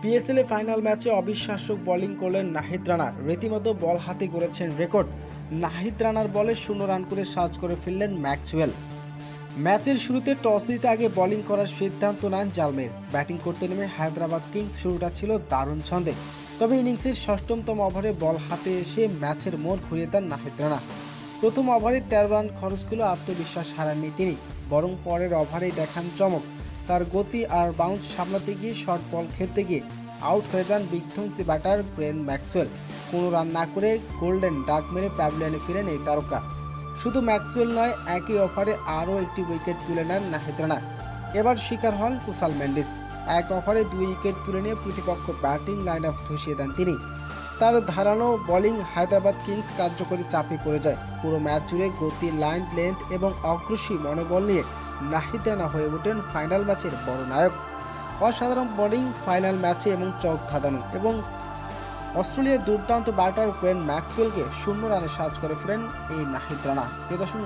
PSL এ final ম্যাচে অবিশ্বাস্য bowling করলেন নাহিদ রানা। রীতিমতো বল হাতে করেছেন রেকর্ড। নাহিদ রানার বলে 0 রান করে সাজ করে ফেললেন ম্যাক্সওয়েল। ম্যাচের শুরুতে টস জিতে আগে বোলিং করার সিদ্ধান্ত নেন জালমের। ব্যাটিং করতে নেমে হায়দ্রাবাদ কিংস শুরুটা ছিল দারুণ ছন্দে, তবে ইনিংসের ষষ্ঠতম ওভারে বল হাতে এসে ম্যাচের মোড় ঘুরিয়ে দেন নাহিদ রানা। প্রথম ওভারে 13 রান খরচ করলেও আত্মবিশ্বাস হারাননি তিনি, বরং পরের ওভারেই দেখান চমক। তার গতি আর বাউন্স সামলাতে গিয়ে শর্ট বল খেলতে গিয়ে আউট হয়ে যান বিধ্বংসী ব্যাটার গ্লেন ম্যাক্সওয়েল। কোনো রান না করে গোল্ডেন ডাক মেরে প্যাভিলিয়নে ফিরেন এই তারকা। শুধু ম্যাক্সওয়েল নয়, একই ওভারে আরও একটি উইকেট তুলে নেন নাহিদ রানা। এবার শিকার হন কুশাল মেন্ডিস। এক ওভারে 2 উইকেট তুলে নিয়ে প্রতিপক্ষ ব্যাটিং লাইন আপ ধসিয়ে দেন তিনি। তার ধারালো বোলিং হায়দ্রাবাদ কিংস কার্যকরী চাপে পড়ে যায়। পুরো ম্যাচ জুড়ে গতি, লাইন লেন্থ এবং অগ্রসী মনোবল নিয়ে নাহিদ রানা হয়ে ওঠেন ফাইনাল ম্যাচের বড় নায়ক। অসাধারণ বোলিং ফাইনাল ম্যাচে এবং চোখ ধাঁধানো এবং অস্ট্রেলিয়ার দুর্দান্ত ব্যাটার গ্লেন ম্যাক্সওয়েলকে 0 রানে সাজ করে ফেলেন এই নাহিদ রানা। প্রিয় দর্শক,